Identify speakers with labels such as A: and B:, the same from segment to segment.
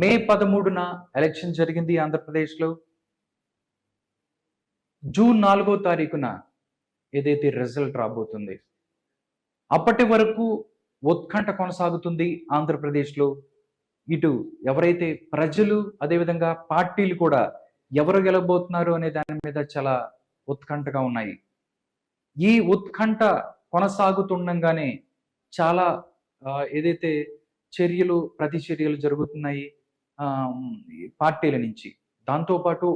A: మే 13న election జరిగింది ఆంధ్రప్రదేశ్లో. June 4వ తారీఖున ఏదైతే రిజల్ట్ రాబోతుంది. అప్పటి వరకు ఉత్కంఠ కొనసాగుతుంది ఆంధ్రప్రదేశ్లో. ఇటు ఎవరైతే ప్రజలు అదేవిధంగా పార్టీలు కూడా ఎవరు గెలవబోతున్నారు అనే దాని మీద చాలా ఉత్కంఠగా ఉన్నాయి. ఈ ఉత్కంఠ కొనసాగుతుండగానే చాలా ఏదైతే చర్యలు ప్రతిచర్యలు జరుగుతున్నాయి పార్టీల నుంచి. దాంతోపాటు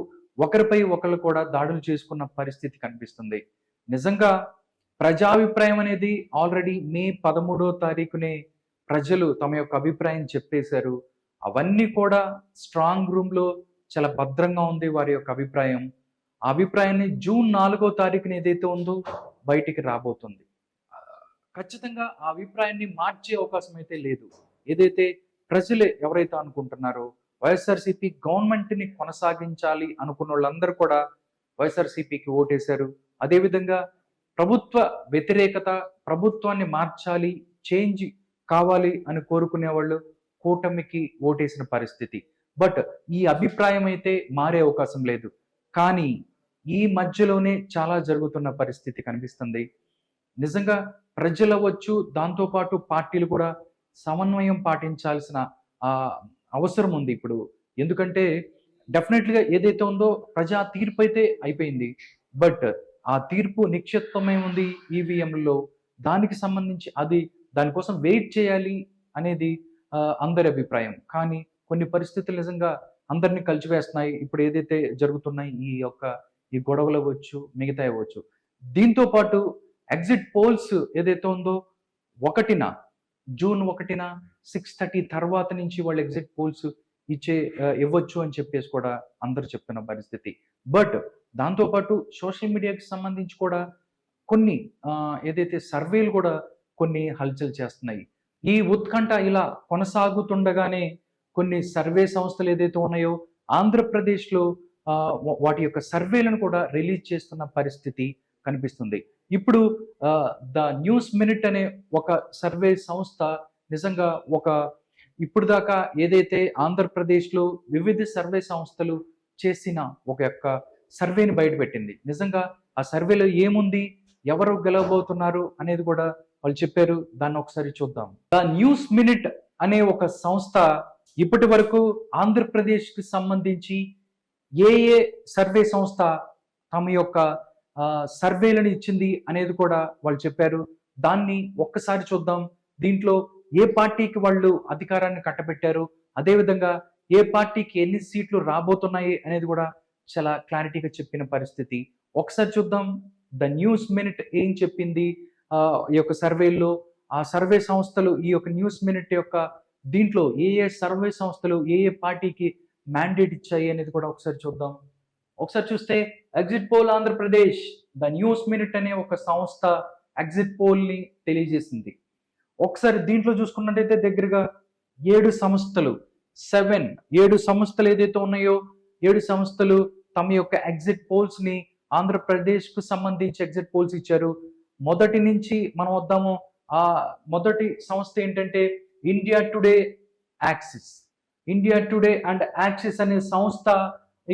A: ఒకరిపై ఒకరు కూడా దాడులు చేసుకున్న పరిస్థితి కనిపిస్తుంది. నిజంగా ప్రజాభిప్రాయం అనేది ఆల్రెడీ మే 13వ తారీఖునే ప్రజలు తమ యొక్క అభిప్రాయం చెప్పేశారు. అవన్నీ కూడా స్ట్రాంగ్ రూమ్లో చాలా భద్రంగా ఉంది వారి యొక్క అభిప్రాయం. ఆ అభిప్రాయాన్ని జూన్ 4వ తారీఖున ఏదైతే ఉందో బయటికి రాబోతుంది. ఖచ్చితంగా ఆ అభిప్రాయాన్ని మార్చే అవకాశం అయితే లేదు. ఏదైతే ప్రజలే ఎవరైతే అనుకుంటున్నారో వైఎస్ఆర్సీపీ గవర్నమెంట్ని కొనసాగించాలి అనుకున్న వాళ్ళందరూ కూడా వైఎస్ఆర్సీపీకి ఓటేశారు. అదేవిధంగా ప్రభుత్వ వ్యతిరేకత, ప్రభుత్వాన్ని మార్చాలి, చేంజ్ కావాలి అని కోరుకునే వాళ్ళు కూటమికి ఓటేసిన పరిస్థితి. బట్ ఈ అభిప్రాయం అయితే మారే అవకాశం లేదు. కానీ ఈ మధ్యలోనే చాలా జరుగుతున్న పరిస్థితి కనిపిస్తుంది. నిజంగా ప్రజలు అవ్వచ్చు, దాంతోపాటు పార్టీలు కూడా సమన్వయం పాటించాల్సిన అవసరం ఉంది ఇప్పుడు. ఎందుకంటే డెఫినెట్గా ఏదైతే ఉందో ప్రజా తీర్పు అయితే అయిపోయింది. బట్ ఆ తీర్పు నిక్షిప్తమై ఉంది ఈవీఎంలలో. దానికి సంబంధించి దానికోసం వెయిట్ చేయాలి అనేది అందరి అభిప్రాయం. కానీ కొన్ని పరిస్థితులు నిజంగా అందరినీ కలిసివేస్తున్నాయి. ఇప్పుడు ఏదైతే జరుగుతున్నాయి ఈ గొడవలు అవ్వచ్చు, మిగతా అవ్వచ్చు. దీంతో పాటు ఎగ్జిట్ పోల్స్ ఏదైతే ఉందో జూన్ 1న 6:30 తర్వాత నుంచి వాళ్ళు ఎగ్జిట్ పోల్స్ ఇవ్వచ్చు అని చెప్పేసి కూడా అందరూ చెప్తున్న పరిస్థితి. బట్ దాంతోపాటు సోషల్ మీడియాకి సంబంధించి కూడా కొన్ని ఏదైతే సర్వేలు కూడా కొన్ని హల్చల్ చేస్తున్నాయి. ఈ ఉత్కంఠ ఇలా కొనసాగుతుండగానే కొన్ని సర్వే సంస్థలు ఏదైతే ఉన్నాయో ఆంధ్రప్రదేశ్లో వాటి యొక్క సర్వేలను కూడా రిలీజ్ చేస్తున్న పరిస్థితి కనిపిస్తుంది. ఇప్పుడు ద న్యూస్ మినిట్ అనే ఒక సర్వే సంస్థ నిజంగా ఇప్పుడు దాకా ఏదైతే ఆంధ్రప్రదేశ్లో వివిధ సర్వే సంస్థలు చేసిన యొక్క సర్వేని బయటపెట్టింది. నిజంగా ఆ సర్వేలో ఏముంది, ఎవరు గెలవబోతున్నారు అనేది కూడా వాళ్ళు చెప్పారు. దాన్ని ఒకసారి చూద్దాం. ద న్యూస్ మినిట్ అనే ఒక సంస్థ ఇప్పటి వరకు ఆంధ్రప్రదేశ్కి సంబంధించి ఏ సర్వే సంస్థ తమ యొక్క సర్వేలను ఇచ్చింది అనేది కూడా వాళ్ళు చెప్పారు. దాన్ని ఒక్కసారి చూద్దాం. దీంట్లో ఏ పార్టీకి వాళ్ళు అధికారాన్ని కట్టబెట్టారు, అదేవిధంగా ఏ పార్టీకి ఎన్ని సీట్లు రాబోతున్నాయి అనేది కూడా చాలా క్లారిటీగా చెప్పిన పరిస్థితి. ఒకసారి చూద్దాం ద న్యూస్ మినిట్ ఏం చెప్పింది ఈ యొక్క సర్వేల్లో. ఆ సర్వే సంస్థలు ఈ యొక్క న్యూస్ మినిట్ యొక్క దీంట్లో ఏ సర్వే సంస్థలు ఏ పార్టీకి మ్యాండేట్ ఇచ్చాయి అనేది కూడా ఒకసారి చూద్దాం. ఒకసారి చూస్తే exit poll Andhra Pradesh, the news minute అనే ఒక సంస్థ ఎగ్జిట్ పోల్ ని తెలియజేసింది. ఒకసారి దీంట్లో చూసుకున్నట్టయితే దగ్గరగా 7 సంస్థలు ఏదైతే ఉన్నాయో 7 సంస్థలు తమ యొక్క ఎగ్జిట్ పోల్స్ ని ఆంధ్రప్రదేశ్ కు సంబంధించి ఎగ్జిట్ పోల్స్ ఇచ్చారు. మొదటి నుంచి మనం వద్దాము. మొదటి సంస్థ ఏంటంటే ఇండియా టుడే అండ్ యాక్సిస్ అనే సంస్థ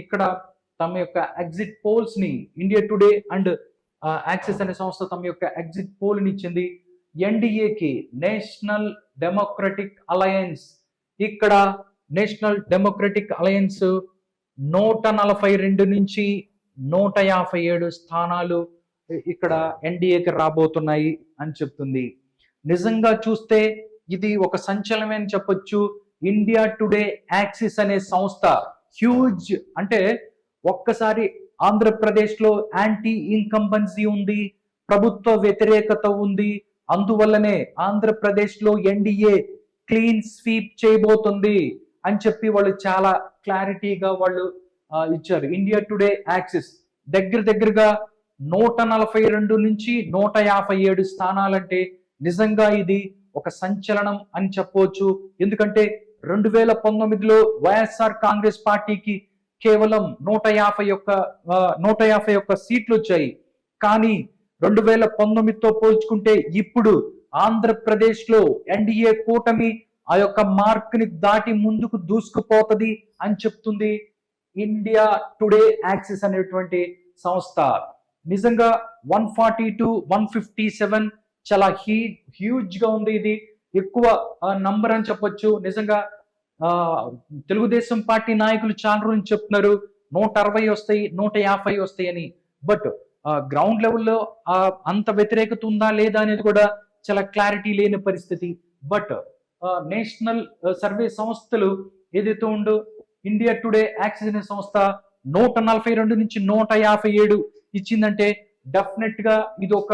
A: ఇక్కడ తమ యొక్క ఎగ్జిట్ పోల్స్ ని ఇండియా టుడే అండ్ యాక్సిస్ అనే సంస్థ తమ యొక్క ఎగ్జిట్ పోల్ ని ఇచ్చింది. ఎన్డీఏకి నేషనల్ డెమోక్రటిక్ అలయన్స్, ఇక్కడ నేషనల్ డెమోక్రటిక్ అలయన్స్ 142 నుంచి 157 స్థానాలు ఇక్కడ ఎన్డీఏకి రాబోతున్నాయి అని చెప్తుంది. నిజంగా చూస్తే ఇది ఒక సంచలనమే అని చెప్పొచ్చు. ఇండియా టుడే యాక్సిస్ అనే సంస్థ హ్యూజ్, అంటే ఒక్కసారి ఆంధ్రప్రదేశ్లో యాంటీ ఇన్కంబెన్సీ ఉంది, ప్రభుత్వ వ్యతిరేకత ఉంది. అందువల్లనే ఆంధ్రప్రదేశ్లో ఎన్డీఏ క్లీన్ స్వీప్ చేయబోతుంది అని చెప్పి వాళ్ళు చాలా క్లారిటీగా వాళ్ళు ఇచ్చారు. ఇండియా టుడే యాక్సిస్ దగ్గరగా 142 నుంచి 157 స్థానాలంటే నిజంగా ఇది ఒక సంచలనం అని చెప్పవచ్చు. ఎందుకంటే 2019లో వైఎస్ఆర్ కాంగ్రెస్ పార్టీకి కేవలం 151 సీట్లు వచ్చాయి. కానీ 2019తో పోల్చుకుంటే ఇప్పుడు ఆంధ్రప్రదేశ్లో ఎన్డీఏ కూటమి ఆ యొక్క మార్క్ ని దాటి ముందుకు దూసుకుపోతుంది అని చెప్తుంది ఇండియా టుడే యాక్సిస్ అనేటువంటి సంస్థ. నిజంగా 142 157 చాలా హ్యూజ్ గా ఉంది. ఇది ఎక్కువ నంబర్ అని చెప్పొచ్చు. నిజంగా తెలుగుదేశం పార్టీ నాయకులు చాలా రోజులు చెప్తున్నారు 160 వస్తాయి 150 వస్తాయి అని. బట్ గ్రౌండ్ లెవెల్లో అంత వ్యతిరేకత ఉందా లేదా అనేది కూడా చాలా క్లారిటీ లేని పరిస్థితి. బట్ నేషనల్ సర్వే సంస్థలు ఏదైతే ఉందో ఇండియా టుడే యాక్సిస్ అనే సంస్థ 142 నుంచి 157 ఇచ్చిందంటే డెఫినెట్ గా ఇది ఒక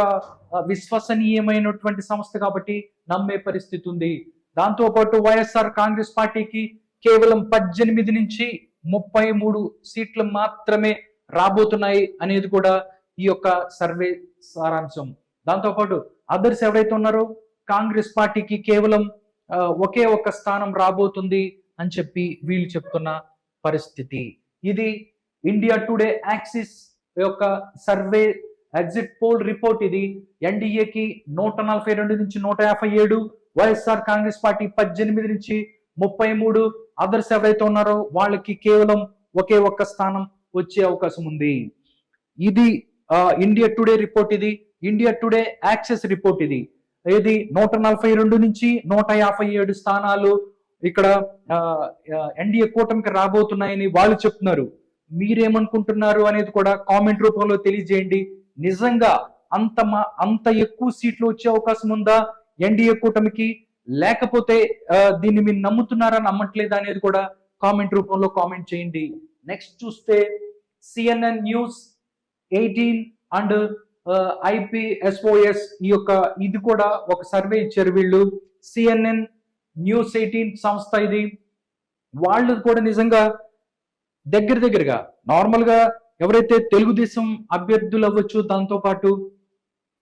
A: విశ్వసనీయమైనటువంటి సంస్థ కాబట్టి నమ్మే పరిస్థితి ఉంది. దాంతో పాటు వైఎస్ఆర్ కాంగ్రెస్ పార్టీకి కేవలం 18 నుంచి 33 సీట్లు మాత్రమే రాబోతున్నాయి అనేది కూడా ఈ యొక్క సర్వే సారాంశం. దాంతో పాటు అదర్స్ ఎవరైతే ఉన్నారో కాంగ్రెస్ పార్టీకి కేవలం ఒకే ఒక్క స్థానం రాబోతుంది అని చెప్పి వీళ్ళు చెప్తున్న పరిస్థితి. ఇది ఇండియా టుడే యాక్సిస్ యొక్క సర్వే ఎగ్జిట్ పోల్ రిపోర్ట్. ఇది ఎన్డీఏకి 142 నుంచి 157, వైఎస్ఆర్ కాంగ్రెస్ పార్టీ 18 నుంచి 33, అదర్స్ ఎవరైతే ఉన్నారో వాళ్ళకి కేవలం ఒకే ఒక్క స్థానం వచ్చే అవకాశం ఉంది. ఇది ఇండియా టుడే రిపోర్ట్. ఇది ఇండియా టుడే యాక్సెస్ రిపోర్ట్. ఇది 142 నుంచి 157 స్థానాలు ఇక్కడ ఎన్డీఏ కూటమికి రాబోతున్నాయని వాళ్ళు చెప్తున్నారు. మీరేమనుకుంటున్నారు అనేది కూడా కామెంట్ రూపంలో తెలియజేయండి. నిజంగా అంత ఎక్కువ సీట్లు వచ్చే అవకాశం ఉందా ఎన్డీఏ కూటమికి, లేకపోతే దీన్ని మీరు నమ్ముతున్నారా నమ్మట్లేదా అనేది కూడా కామెంట్ రూపంలో కామెంట్ చేయండి. నెక్స్ట్ చూస్తే CNN న్యూస్ 18 అండ్ IPSOS ఇది కూడా ఒక సర్వే ఇచ్చారు వీళ్ళు. CNN న్యూస్ 18 సంస్థ ఇది. వాళ్ళు కూడా నిజంగా దగ్గరగా నార్మల్ గా ఎవరైతే తెలుగుదేశం అభ్యర్థులు అవ్వచ్చు, దాంతో పాటు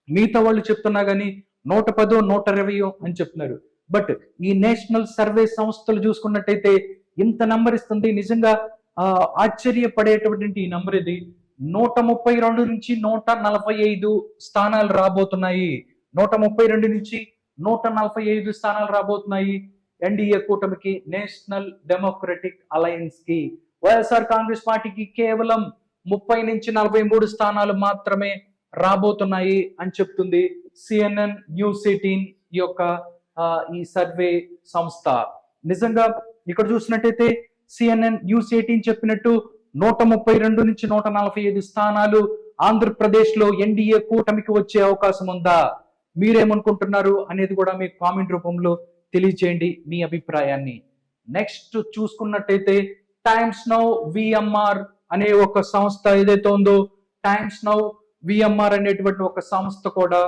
A: మిగతా వాళ్ళు చెప్తున్నా కానీ 110 120 అని చెప్తున్నారు. బట్ ఈ నేషనల్ సర్వే సంస్థలు చూసుకున్నట్టయితే ఇంత నంబర్ ఇస్తుంది. నిజంగా ఆశ్చర్యపడేటటువంటి ఈ నంబర్ ఇది. 132 నుంచి 145 స్థానాలు రాబోతున్నాయి. 132 నుంచి 145 స్థానాలు రాబోతున్నాయి ఎన్డీఏ కూటమికి, నేషనల్ డెమోక్రటిక్ అలయన్స్ కి. వైఎస్ఆర్ కాంగ్రెస్ పార్టీకి కేవలం 30 నుంచి 43 స్థానాలు మాత్రమే రాబోతున్నాయి అని చెప్తుంది CNN న్యూస్ 18 యొక్క ఈ సర్వే సంస్థ. నిజంగా ఇక్కడ చూసినట్టయితే CNN న్యూస్ 18 చెప్పినట్టు 132 నుంచి 145 స్థానాలు ఆంధ్రప్రదేశ్ లో ఎన్డీఏ కూటమికి వచ్చే అవకాశం ఉందా, మీరేమనుకుంటున్నారు అనేది కూడా మీ కామెంట్ రూపంలో తెలియచేయండి మీ అభిప్రాయాన్ని. నెక్స్ట్ చూసుకున్నట్టయితే టైమ్స్ నౌ VMR అనే ఒక సంస్థ ఏదైతే ఉందో, టైమ్స్ నౌ VMR అనేటువంటి ఒక సంస్థ కూడా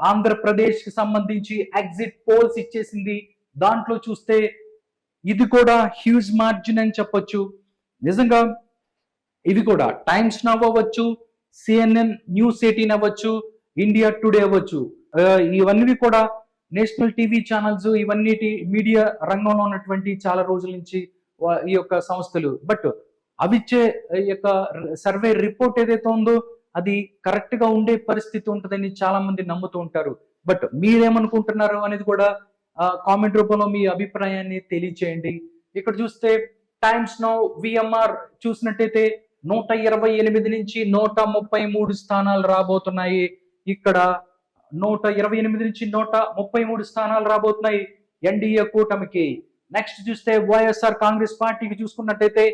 A: ఆంధ్రప్రదేశ్ కి సంబంధించి ఎగ్జిట్ పోల్స్ ఇచ్చేసింది. దాంట్లో చూస్తే ఇది కూడా హ్యూజ్ మార్జిన్ అని చెప్పొచ్చు. నిజంగా ఇది కూడా టైమ్స్ నౌ అవ్వచ్చు, CNN న్యూస్ 18 అవ్వచ్చు, ఇండియా టుడే అవ్వచ్చు, ఇవన్నీ కూడా నేషనల్ టీవీ ఛానల్స్, ఇవన్నీ మీడియా రంగంలో ఉన్నటువంటి చాలా రోజుల నుంచి ఈ యొక్క సంస్థలు. బట్ అవిచ్చే యొక్క సర్వే రిపోర్ట్ ఏదైతే ఉందో అది కరెక్ట్ గా ఉండే పరిస్థితి ఉంటుందని చాలా మంది నమ్ముతూ ఉంటారు. బట్ మీరేమనుకుంటున్నారు అనేది కూడా కామెంట్ రూపంలో మీ అభిప్రాయాన్ని తెలియచేయండి. ఇక్కడ చూస్తే టైమ్స్ నౌ VMR చూసినట్టయితే 128 నుంచి 133 స్థానాలు రాబోతున్నాయి. ఇక్కడ 128 నుంచి 133 స్థానాలు రాబోతున్నాయి ఎన్డీఏ కూటమికి. నెక్స్ట్ చూస్తే వైఎస్ఆర్ కాంగ్రెస్ పార్టీకి చూసుకున్నట్టయితే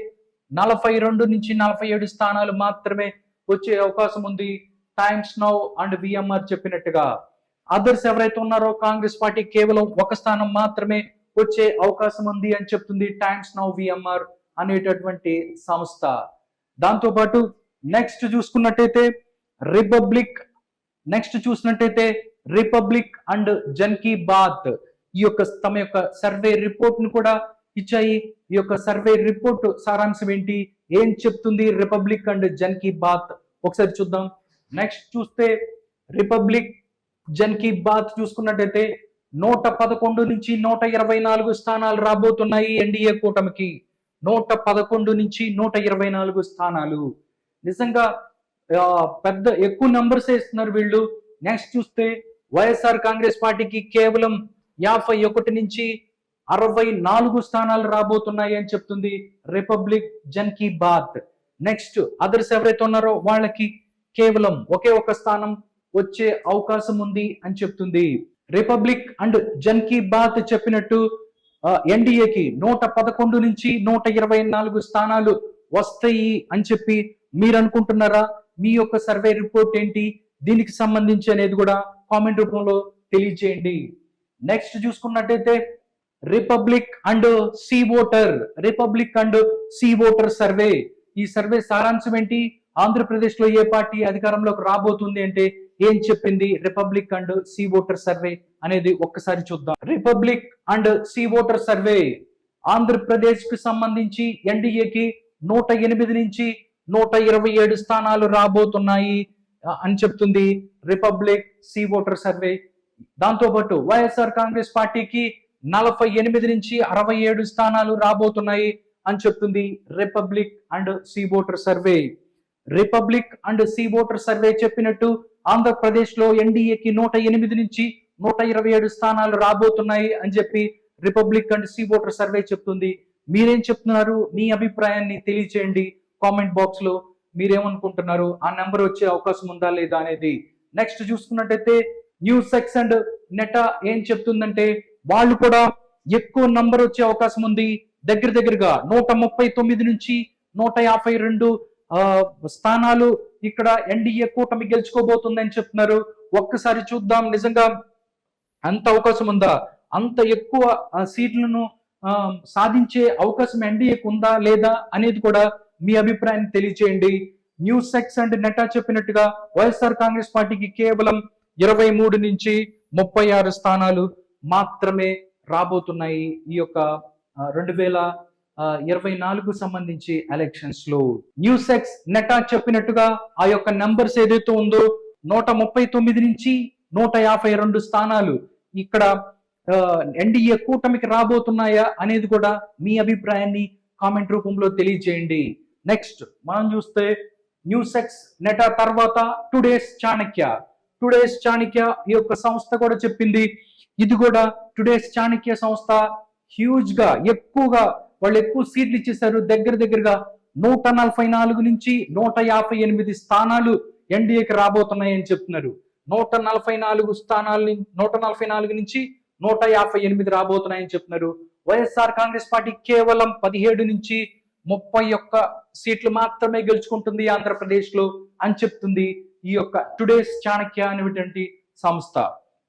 A: 42 నుంచి 47 స్థానాలు మాత్రమే వచ్చే అవకాశం ఉంది టైమ్స్ నౌ అండ్ VMR చెప్పినట్టుగా. అదర్స్ ఎవరైతే ఉన్నారో కాంగ్రెస్ పార్టీ కేవలం ఒక స్థానం మాత్రమే వచ్చే అవకాశం ఉంది అని చెప్తుంది టైమ్స్ నౌ VMR అనేటటువంటి సంస్థ. దాంతో పాటు నెక్స్ట్ చూసుకున్నట్టయితే రిపబ్లిక్ అండ్ జన్ కీ బాత్ ఈ యొక్క తమ యొక్క సర్వే రిపోర్ట్ ను కూడా ఇచ్చాయి. ఈ యొక్క సర్వే రిపోర్ట్ సారాంశం ఏంటి, ఏం చెప్తుంది రిపబ్లిక్ అండ్ జన్ కీ బాత్ ఒకసారి చూద్దాం. నెక్స్ట్ చూస్తే రిపబ్లిక్ జన్ కీ బాత్ చూసుకున్నట్టయితే 111 నుంచి 124 స్థానాలు రాబోతున్నాయి ఎన్డీఏ కూటమికి. 111 నుంచి 124 స్థానాలు. నిజంగా పెద్ద ఎక్కువ నెంబర్స్ ఇస్తున్నారు వీళ్ళు. నెక్స్ట్ చూస్తే వైఎస్ఆర్ కాంగ్రెస్ పార్టీకి కేవలం 51 నుంచి 64 స్థానాలు రాబోతున్నాయి అని చెప్తుంది Republic Jan Ki Baat. Next others ఎవరైతే ఉన్నారో వాళ్ళకి కేవలం ఒకే ఒక స్థానం వచ్చే అవకాశం ఉంది అని చెప్తుంది. రిపబ్లిక్ అండ్ జన్ కీ బాత్ చెప్పినట్టు ఎన్డీఏకి 111 నుంచి 124 స్థానాలు వస్తాయి అని చెప్పి మీరు అనుకుంటున్నారా? మీ యొక్క సర్వే రిపోర్ట్ ఏంటి, దీనికి సంబంధించి అనేది కూడా కామెంట్ రూపంలో తెలియజేయండి. నెక్స్ట్ చూసుకున్నట్టయితే Republic and C voter survey. ఈ సర్వే సారాంశం ఏంటి? ఆంధ్రప్రదేశ్ లో ఏ పార్టీ అధికారంలోకి రాబోతుంది అంటే ఏం చెప్పింది Republic and C voter survey అనేది ఒక్కసారి చూద్దాం. Republic and C voter survey Andhra Pradesh కు సంబంధించి ఎన్డీఏకి 108 నుంచి 127 స్థానాలు రాబోతున్నాయి అని చెప్తుంది రిపబ్లిక్ సి ఓటర్ సర్వే. దాంతోపాటు వైఎస్ఆర్ కాంగ్రెస్ పార్టీకి 48 నుంచి 67 స్థానాలు రాబోతున్నాయి అని చెప్తుంది Republic and C voter survey. Republic and C voter survey చెప్పినట్టు ఆంధ్రప్రదేశ్ లో ఎన్డీఏకి 108 నుంచి 127 స్థానాలు రాబోతున్నాయి అని చెప్పి Republic and C voter survey చెప్తుంది. మీరేం చెప్తున్నారు? మీ అభిప్రాయాన్ని తెలియచేయండి కామెంట్ బాక్స్ లో. మీరేమనుకుంటున్నారు? ఆ నెంబర్ వచ్చే అవకాశం ఉందా లేదా అనేది. నెక్స్ట్ చూసుకున్నట్టయితే న్యూస్ సెక్స్ అండ్ నెటా ఏం చెప్తుందంటే వాళ్ళు కూడా ఎక్కువ నంబర్ వచ్చే అవకాశం ఉంది. దగ్గరగా 139 నుంచి 152 స్థానాలు ఇక్కడ ఎన్డీఏ కూటమి గెలుచుకోబోతుందని చెప్తున్నారు. ఒక్కసారి చూద్దాం నిజంగా అంత అవకాశం ఉందా? అంత ఎక్కువ సీట్లను సాధించే అవకాశం ఎన్డీఏకు ఉందా లేదా అనేది కూడా మీ అభిప్రాయాన్ని తెలియచేయండి. న్యూస్ సెక్స్ అండ్ నెటా చెప్పినట్టుగా వైఎస్ఆర్ కాంగ్రెస్ పార్టీకి కేవలం 23 నుంచి 36 స్థానాలు మాత్రమే రాబోతున్నాయి ఈ యొక్క 2024 సంబంధించి ఎలక్షన్స్ లో. న్యూస్ ఎక్స్ నెటా చెప్పినట్టుగా ఆ యొక్క నెంబర్స్ ఏదైతే ఉందో 139 నుంచి 152 స్థానాలు ఇక్కడ ఎన్డీఏ కూటమికి రాబోతున్నాయా అనేది కూడా మీ అభిప్రాయాన్ని కామెంట్ రూపంలో తెలియజేయండి. నెక్స్ట్ మనం చూస్తే న్యూస్ ఎక్స్ నెటా తర్వాత టుడేస్ చాణక్య ఈ యొక్క సంస్థ కూడా చెప్పింది. ఇది కూడా టుడేస్ చాణక్య సంస్థ హ్యూజ్ గా వాళ్ళు ఎక్కువ సీట్లు ఇచ్చేసారు. దగ్గరగా 144 నుంచి 158 స్థానాలు ఎన్డీఏకి రాబోతున్నాయి అని చెప్తున్నారు. 144 నుంచి 158 రాబోతున్నాయని చెప్తున్నారు. వైఎస్ఆర్ కాంగ్రెస్ పార్టీ కేవలం 17 నుంచి 31 సీట్లు మాత్రమే గెలుచుకుంటుంది ఆంధ్రప్రదేశ్ లో అని చెప్తుంది ఈ యొక్క టుడేస్ చాణక్య అనేటువంటి సంస్థ.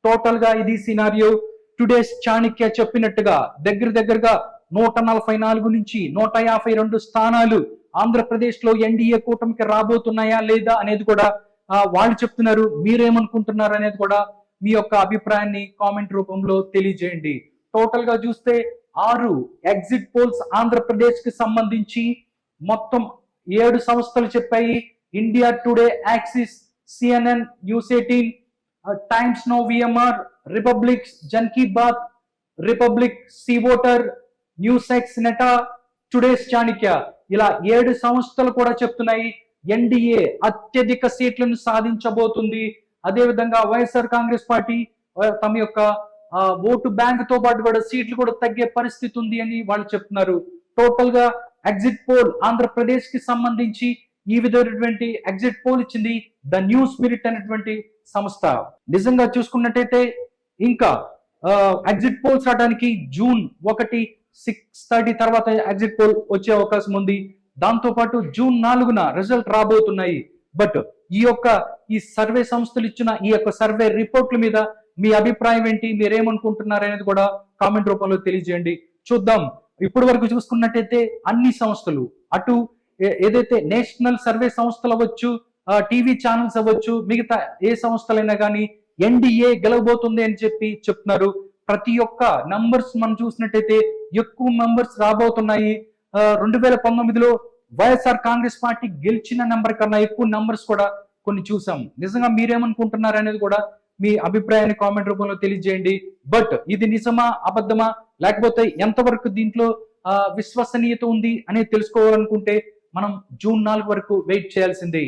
A: టోటల్ గా ఇది సినారియో. టుడేస్ చాణక్య చెప్పినట్టుగా దగ్గరగా 144 నుంచి 152 స్థానాలు ఆంధ్రప్రదేశ్ లో ఎన్డీఏ కూటమికి రాబోతున్నాయా లేదా అనేది కూడా వాళ్ళు చెప్తున్నారు. మీరేమనుకుంటున్నారు అనేది కూడా మీ యొక్క అభిప్రాయాన్ని కామెంట్ రూపంలో తెలియజేయండి. టోటల్ గా చూస్తే 6 ఎగ్జిట్ పోల్స్ ఆంధ్రప్రదేశ్ కి సంబంధించి మొత్తం 7 సంస్థలు చెప్పాయి. India Today, Axis, CNN, news 18, Times Now, VMR, Republic Jan Ki Baat, Republic C voter, news X Neta, Today's Chanakya ఇలా 7 సంస్థలు కూడా చెప్తున్నాయి ఎన్డీఏ అత్యధిక సీట్లను సాధించబోతుంది. అదేవిధంగా వైఎస్ఆర్ కాంగ్రెస్ పార్టీ తమ యొక్క ఓటు బ్యాంక్ తో పాటు కూడా సీట్లు కూడా తగ్గే పరిస్థితి ఉంది అని వాళ్ళు చెప్తున్నారు. టోటల్ గా ఎగ్జిట్ పోల్ ఆంధ్రప్రదేశ్ కి సంబంధించి ఈ విధమైనటువంటి ఎగ్జిట్ పోల్ ఇచ్చింది ద న్యూ స్పిరిట్ అనేటువంటి సంస్థ. నిజంగా చూసుకున్నట్టయితే ఇంకా ఎగ్జిట్ పోల్స్ రావడానికి June 1 6:30 తర్వాత ఎగ్జిట్ పోల్ వచ్చే అవకాశం ఉంది. దాంతో పాటు June 4న రిజల్ట్ రాబోతున్నాయి. బట్ ఈ సర్వే సంస్థలు ఇచ్చిన ఈ యొక్క సర్వే రిపోర్ట్ల మీద మీ అభిప్రాయం ఏంటి, మీరేమనుకుంటున్నారు అనేది కూడా కామెంట్ రూపంలో తెలియజేయండి. చూద్దాం. ఇప్పటి వరకు చూసుకున్నట్టయితే అన్ని సంస్థలు అటు ఏదైతే నేషనల్ సర్వే సంస్థలు అవ్వచ్చు, టీవీ ఛానల్స్ అవ్వచ్చు, మిగతా ఏ సంస్థలైనా కానీ ఎన్డీఏ గెలవబోతుంది అని చెప్తున్నారు. ప్రతి ఒక్క నంబర్స్ మనం చూసినట్టయితే ఎక్కువ మెంబర్స్ రాబోతున్నాయి. 2019లో వైఎస్ఆర్ కాంగ్రెస్ పార్టీ గెలిచిన నెంబర్ కన్నా ఎక్కువ నంబర్స్ కూడా కొన్ని చూసాం. నిజంగా మీరేమనుకుంటున్నారు అనేది కూడా మీ అభిప్రాయాన్ని కామెంట్ రూపంలో తెలియజేయండి. బట్ ఇది నిజమా అబద్ధమా లేకపోతే ఎంతవరకు దీంట్లో విశ్వసనీయత ఉంది అనేది తెలుసుకోవాలనుకుంటే మనం June 4 వరకు వెయిట్ చేయాల్సిందే.